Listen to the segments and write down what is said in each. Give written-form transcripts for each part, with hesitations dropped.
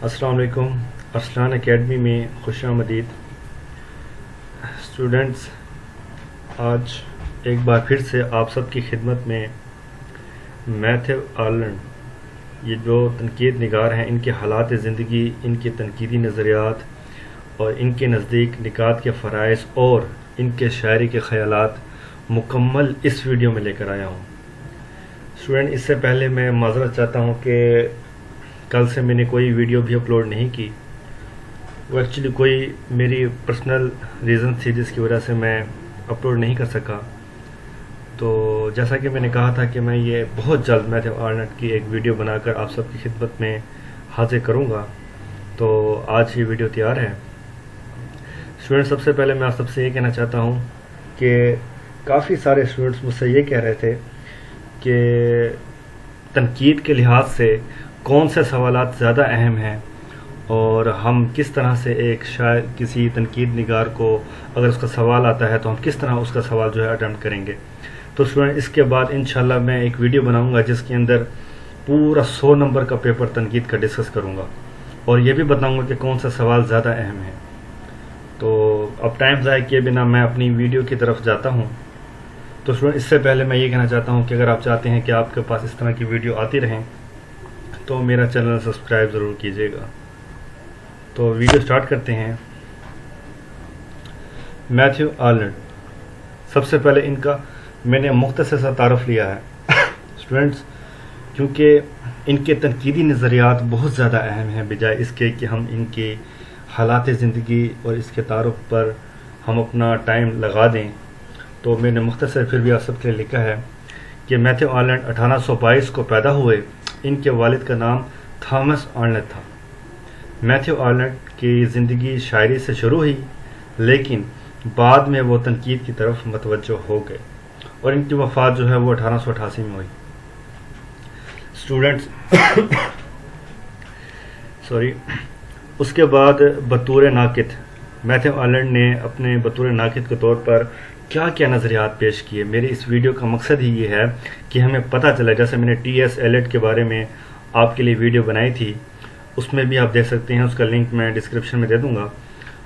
السلام علیکم. ارسلان اکیڈمی میں خوش آمدید. اسٹوڈنٹس، آج ایک بار پھر سے آپ سب کی خدمت میں میتھیو آرلینڈ، یہ جو تنقید نگار ہیں، ان کے حالات زندگی، ان کے تنقیدی نظریات اور ان کے نزدیک نکات کے فرائض اور ان کے شاعری کے خیالات مکمل اس ویڈیو میں لے کر آیا ہوں. اسٹوڈنٹ، اس سے پہلے میں معذرت چاہتا ہوں کہ کل سے میں نے کوئی ویڈیو بھی اپلوڈ نہیں کی. وہ ایکچولی کوئی میری پرسنل ریزن تھی جس کی وجہ سے میں اپلوڈ نہیں کر سکا. تو جیسا کہ میں نے کہا تھا کہ میں یہ بہت جلد میتھیو آرلینڈ کی ایک ویڈیو بنا کر آپ سب کی خدمت میں حاضر کروں گا. تو آج یہ ویڈیو تیار ہے. اسٹوڈنٹ، سب سے پہلے میں آپ سب سے یہ کہنا چاہتا ہوں کہ کافی سارے اسٹوڈنٹس مجھ سے یہ کہہ رہے تھے کہ تنقید کے لحاظ سے کون سے سوالات زیادہ اہم ہیں اور ہم کس طرح سے ایک شاعر، کسی تنقید نگار کو اگر اس کا سوال آتا ہے تو ہم کس طرح اس کا سوال جو ہے اٹیمپٹ کریں گے. تو اسٹوڈنٹ، اس کے بعد انشاءاللہ میں ایک ویڈیو بناؤں گا جس کے اندر پورا 100 نمبر کا پیپر تنقید کا ڈسکس کروں گا اور یہ بھی بتاؤں گا کہ کون سا سوال زیادہ اہم ہے. تو اب ٹائم ضائع کیے بنا میں اپنی ویڈیو کی طرف جاتا ہوں. تو اسٹوڈنٹ، اس سے پہلے میں یہ کہنا چاہتا ہوں کہ اگر آپ چاہتے ہیں کہ آپ کے پاس اس طرح کی ویڈیو آتی رہیں تو میرا چینل سبسکرائب ضرور کیجیے گا. تو ویڈیو سٹارٹ کرتے ہیں. میتھیو آرلینڈ، سب سے پہلے ان کا میں نے مختصر سا تعارف لیا ہے. اسٹوڈنٹس، کیونکہ ان کے تنقیدی نظریات بہت زیادہ اہم ہیں بجائے اس کے کہ ہم ان کے حالات زندگی اور اس کے تعارف پر ہم اپنا ٹائم لگا دیں، تو میں نے مختصر پھر بھی آپ سب کے لیے لکھا ہے کہ میتھیو آرلینڈ 1822 کو پیدا ہوئے. ان کے والد کا نام تھامس آرلینڈ تھا. میتھیو آرلینڈ کی زندگی شاعری سے شروع ہوئی، لیکن بعد میں وہ تنقید کی طرف متوجہ ہو گئے اور ان کی وفات جو ہے وہ 1888 میں ہوئی. اسٹوڈنٹس اس کے بعد بطور ناقد میتھیو آرلینڈ نے اپنے بطور ناقد کے طور پر کیا کیا نظریات پیش کیے. میرے اس ویڈیو کا مقصد ہی یہ ہے کہ ہمیں پتہ چلے، جیسے میں نے ٹی ایس ایلیٹ کے بارے میں آپ کے لیے ویڈیو بنائی تھی، اس میں بھی آپ دیکھ سکتے ہیں، اس کا لنک میں ڈسکرپشن میں دے دوں گا.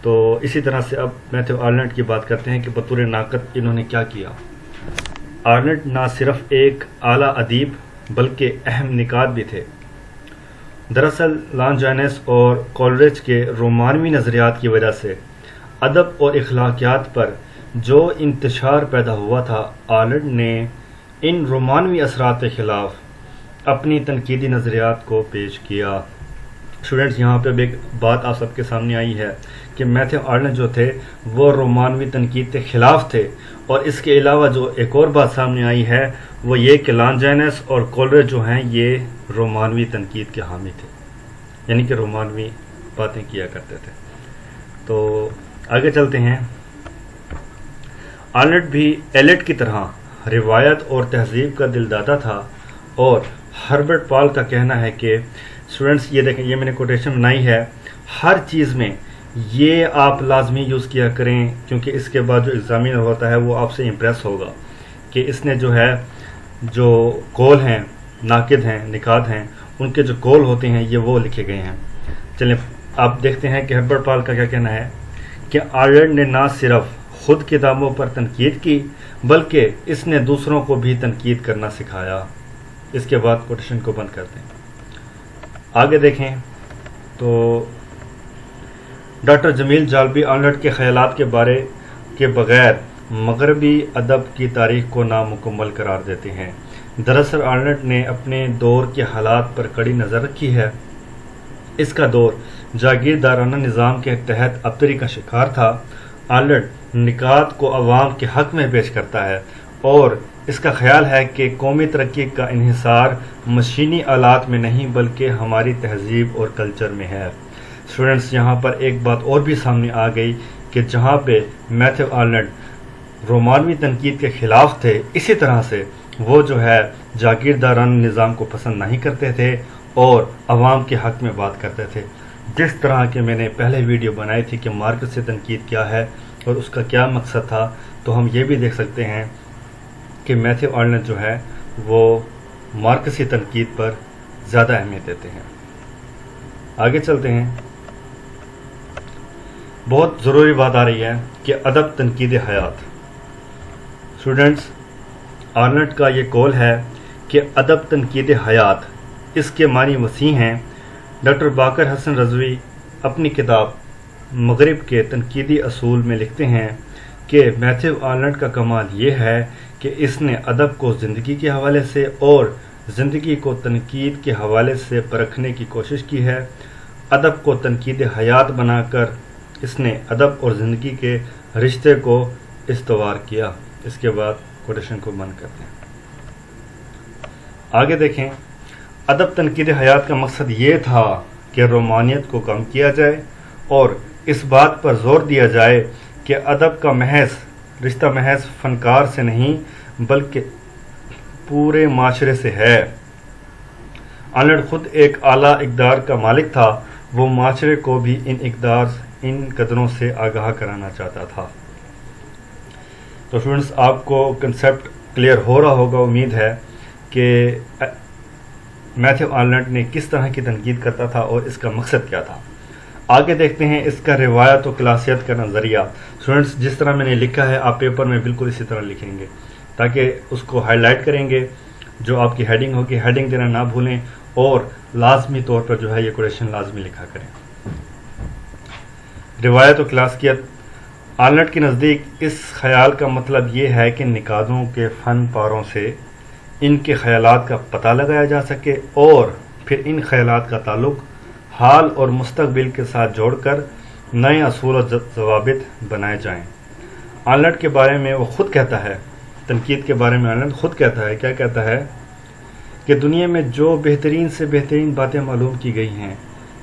تو اسی طرح سے اب میتھیو آرلینڈ کی بات کرتے ہیں کہ بطور ناقد انہوں نے کیا کیا. آرلینڈ نہ صرف ایک اعلیٰ ادیب بلکہ اہم نقاد بھی تھے. دراصل لانجینس اور کولریج کے رومانوی نظریات کی وجہ سے ادب اور اخلاقیات پر جو انتشار پیدا ہوا تھا، آرلینڈ نے ان رومانوی اثرات کے خلاف اپنی تنقیدی نظریات کو پیش کیا. اسٹوڈنٹس، یہاں پہ ایک بات آپ سب کے سامنے آئی ہے کہ میتھیو آرلینڈ جو تھے وہ رومانوی تنقید کے خلاف تھے، اور اس کے علاوہ جو ایک اور بات سامنے آئی ہے وہ یہ کہ لانجینس اور کولریج جو ہیں یہ رومانوی تنقید کے حامی تھے، یعنی کہ رومانوی باتیں کیا کرتے تھے. تو آگے چلتے ہیں. آرلینڈ بھی ایلیٹ کی طرح روایت اور تہذیب کا دلدادہ تھا، اور ہربرٹ پال کا کہنا ہے کہ اسٹوڈنٹس یہ دیکھیں، یہ میں نے کوٹیشن بنائی ہے، ہر چیز میں یہ آپ لازمی یوز کیا کریں، کیونکہ اس کے بعد جو ایگزامینر ہوتا ہے وہ آپ سے امپریس ہوگا کہ اس نے جو ہے جو کول ہیں، ناقد ہیں، نقاد ہیں، ان کے جو کول ہوتے ہیں یہ وہ لکھے گئے ہیں. چلیں آپ دیکھتے ہیں کہ ہربرٹ پال کا کیا کہنا ہے کہ آرلینڈ نے نہ صرف خود کتابوں پر تنقید کی بلکہ اس نے دوسروں کو بھی تنقید کرنا سکھایا. اس کے بعد کوٹیشن کو بند کرتے ہیں. آگے دیکھیں تو ڈاکٹر جمیل جالبی آرلینڈ کے خیالات کے بارے کے بغیر مغربی ادب کی تاریخ کو نامکمل قرار دیتے ہیں. دراصل آرلینڈ نے اپنے دور کے حالات پر کڑی نظر رکھی ہے. اس کا دور جاگیردارانہ نظام کے تحت ابتری کا شکار تھا. آرلینڈ نکات کو عوام کے حق میں پیش کرتا ہے اور اس کا خیال ہے کہ قومی ترقی کا انحصار مشینی آلات میں نہیں بلکہ ہماری تہذیب اور کلچر میں ہے. اسٹوڈنٹس، یہاں پر ایک بات اور بھی سامنے آ گئی کہ جہاں پہ میتھیو آرلینڈ رومانوی تنقید کے خلاف تھے، اسی طرح سے وہ جو ہے جاگیردارانہ نظام کو پسند نہیں کرتے تھے اور عوام کے حق میں بات کرتے تھے. جس طرح کہ میں نے پہلے ویڈیو بنائی تھی کہ مارکس سے تنقید کیا ہے اور اس کا کیا مقصد تھا، تو ہم یہ بھی دیکھ سکتے ہیں کہ میتھیو آرلینڈ جو ہے وہ مارکسی تنقید پر زیادہ اہمیت دیتے ہیں. آگے چلتے ہیں. بہت ضروری بات آ رہی ہے کہ ادب تنقید حیات. اسٹوڈنٹس، آرنلڈ کا یہ قول ہے کہ ادب تنقید حیات، اس کے معنی وسیع ہیں. ڈاکٹر باقر حسن رضوی اپنی کتاب مغرب کے تنقیدی اصول میں لکھتے ہیں کہ میتھیو آرنلڈ کا کمال یہ ہے کہ اس نے ادب کو زندگی کے حوالے سے اور زندگی کو تنقید کے حوالے سے پرکھنے کی کوشش کی ہے. ادب کو تنقید حیات بنا کر اس نے ادب اور زندگی کے رشتے کو استوار کیا. اس کے بعد کوٹیشن کو بند کرتے ہیں. آگے دیکھیں. ادب تنقید حیات کا مقصد یہ تھا کہ رومانیت کو کم کیا جائے اور اس بات پر زور دیا جائے کہ ادب کا رشتہ محض فنکار سے نہیں بلکہ پورے معاشرے سے ہے. آرنلڈ خود ایک اعلیٰ اقدار کا مالک تھا. وہ معاشرے کو بھی ان قدروں سے آگاہ کرانا چاہتا تھا. تو اسٹوڈنٹس، آپ کو کنسیپٹ کلیئر ہو رہا ہوگا. امید ہے کہ میتھیو آرنلڈ نے کس طرح کی تنقید کرتا تھا اور اس کا مقصد کیا تھا. آگے دیکھتے ہیں اس کا روایت و کلاسیت کا نظریہ. اسٹوڈنٹس، جس طرح میں نے لکھا ہے آپ پیپر میں بالکل اسی طرح لکھیں گے تاکہ اس کو ہائی لائٹ کریں گے. جو آپ کی ہیڈنگ ہوگی ہیڈنگ دینا نہ بھولیں اور لازمی طور پر جو ہے یہ کوٹیشن لازمی لکھا کریں. روایت و کلاسیت. آرنلڈ کے نزدیک اس خیال کا مطلب یہ ہے کہ نقادوں کے فن پاروں سے ان کے خیالات کا پتہ لگایا جا سکے اور پھر ان خیالات کا تعلق حال اور مستقبل کے ساتھ جوڑ کر نئے اصول و ضوابط بنائے جائیں. آرنلڈ کے بارے میں وہ خود کہتا ہے، تنقید کے بارے میں آرنلڈ خود کہتا ہے، کیا کہتا ہے کہ دنیا میں جو بہترین سے بہترین باتیں معلوم کی گئی ہیں،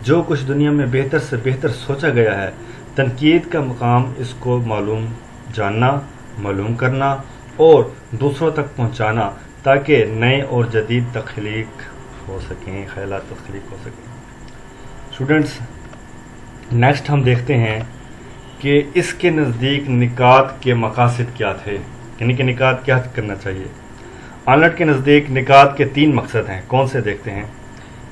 جو کچھ دنیا میں بہتر سے بہتر سوچا گیا ہے، تنقید کا مقام اس کو جاننا، معلوم کرنا اور دوسروں تک پہنچانا تاکہ نئے اور جدید تخلیق ہو سکیں، خیالات تخلیق ہو سکیں. اسٹوڈنٹس، نیکسٹ ہم دیکھتے ہیں کہ اس کے نزدیک نقاد کے مقاصد کیا تھے، یعنی کہ نقاد کیا کرنا چاہیے. آرنلڈ کے نزدیک نقاد کے 3 مقصد ہیں. کون سے دیکھتے ہیں؟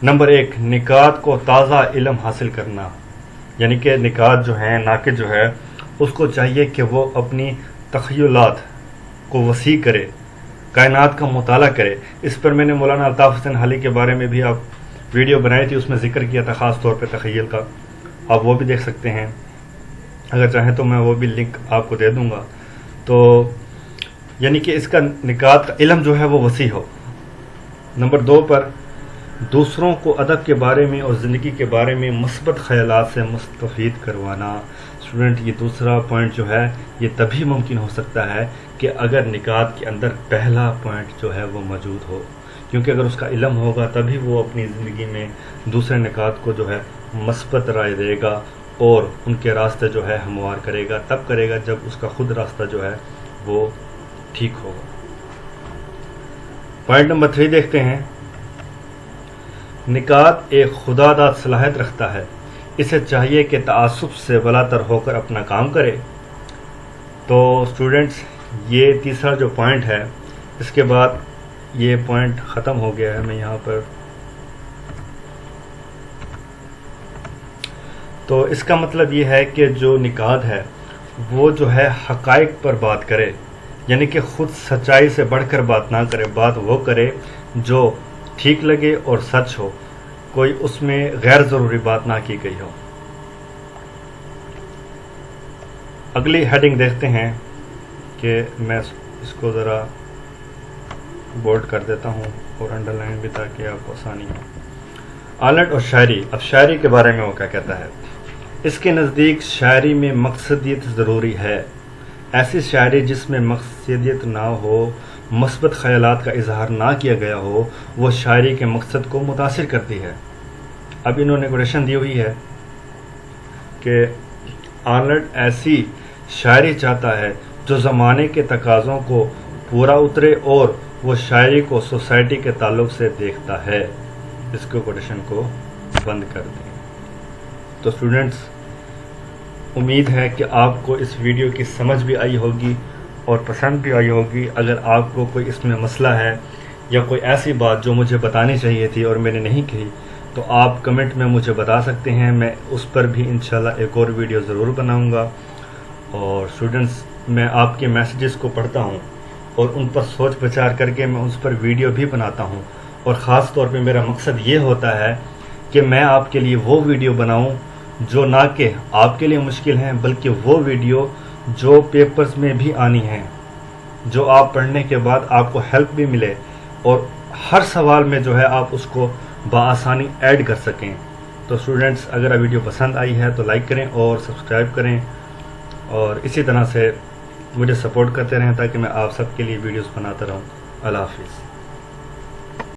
نمبر 1، نقاد کو تازہ علم حاصل کرنا. یعنی کہ نقاد جو ہیں، ناقد جو ہے، اس کو چاہیے کہ وہ اپنی تخیلات کو وسیع کرے، کائنات کا مطالعہ کرے. اس پر میں نے مولانا الطاف حسین حلی کے بارے میں بھی ویڈیو بنائی تھی، اس میں ذکر کیا تھا خاص طور پہ تخیل کا. آپ وہ بھی دیکھ سکتے ہیں، اگر چاہیں تو میں وہ بھی لنک آپ کو دے دوں گا. تو یعنی کہ اس کا نقاد کا علم جو ہے وہ وسیع ہو. نمبر 2 پر دوسروں کو ادب کے بارے میں اور زندگی کے بارے میں مثبت خیالات سے مستفید کروانا. اسٹوڈنٹ، یہ دوسرا پوائنٹ جو ہے یہ تبھی ممکن ہو سکتا ہے کہ اگر نقاد کے اندر پہلا پوائنٹ جو ہے وہ موجود ہو، کیونکہ اگر اس کا علم ہوگا تبھی وہ اپنی زندگی میں دوسرے نقاد کو جو ہے مثبت رائے دے گا اور ان کے راستے جو ہے ہموار کرے گا. تب کرے گا جب اس کا خود راستہ جو ہے وہ ٹھیک ہوگا. پوائنٹ نمبر 3 دیکھتے ہیں. نقاد ایک خدا داد صلاحیت رکھتا ہے. اسے چاہیے کہ تعصب سے بالاتر ہو کر اپنا کام کرے. تو اسٹوڈنٹس، یہ تیسرا جو پوائنٹ ہے، اس کے بعد یہ پوائنٹ ختم ہو گیا ہے. میں یہاں پر تو اس کا مطلب یہ ہے کہ جو نقاد ہے وہ جو ہے حقائق پر بات کرے، یعنی کہ خود سچائی سے بڑھ کر بات نہ کرے. بات وہ کرے جو ٹھیک لگے اور سچ ہو، کوئی اس میں غیر ضروری بات نہ کی گئی ہو. اگلی ہیڈنگ دیکھتے ہیں کہ میں اس کو ذرا بولڈ کر دیتا ہوں اور انڈر لائن بھی تاکہ آپ کو آسانی ہو. آرنلڈ اور شاعری. اب شاعری کے بارے میں وہ کیا کہتا ہے؟ اس کے نزدیک شاعری میں مقصدیت ضروری ہے. ایسی شاعری جس میں مقصدیت نہ ہو، مثبت خیالات کا اظہار نہ کیا گیا ہو، وہ شاعری کے مقصد کو متاثر کرتی ہے. اب انہوں نے کوٹیشن دی ہوئی ہے کہ آرنلڈ ایسی شاعری چاہتا ہے جو زمانے کے تقاضوں کو پورا اترے اور وہ شاعری کو سوسائٹی کے تعلق سے دیکھتا ہے. اس کو کوٹیشن کو بند کر دیں. تو اسٹوڈنٹس، امید ہے کہ آپ کو اس ویڈیو کی سمجھ بھی آئی ہوگی اور پسند بھی آئی ہوگی. اگر آپ کو کوئی اس میں مسئلہ ہے یا کوئی ایسی بات جو مجھے بتانی چاہیے تھی اور میں نے نہیں کہی تو آپ کمنٹ میں مجھے بتا سکتے ہیں، میں اس پر بھی انشاءاللہ ایک اور ویڈیو ضرور بناؤں گا۔ اور اسٹوڈنٹس، میں آپ کے میسیجز کو پڑھتا ہوں اور ان پر سوچ بچار کر کے میں اس پر ویڈیو بھی بناتا ہوں، اور خاص طور پہ میرا مقصد یہ ہوتا ہے کہ میں آپ کے لیے وہ ویڈیو بناؤں جو نہ کہ آپ کے لیے مشکل ہیں، بلکہ وہ ویڈیو جو پیپرز میں بھی آنی ہیں، جو آپ پڑھنے کے بعد آپ کو ہیلپ بھی ملے اور ہر سوال میں جو ہے آپ اس کو بآسانی ایڈ کر سکیں۔ تو اسٹوڈنٹس، اگر ویڈیو پسند آئی ہے تو لائک کریں اور سبسکرائب کریں، اور اسی طرح سے مجھے سپورٹ کرتے رہیں تاکہ میں آپ سب کے لیے ویڈیوز بناتا رہوں۔ اللہ حافظ۔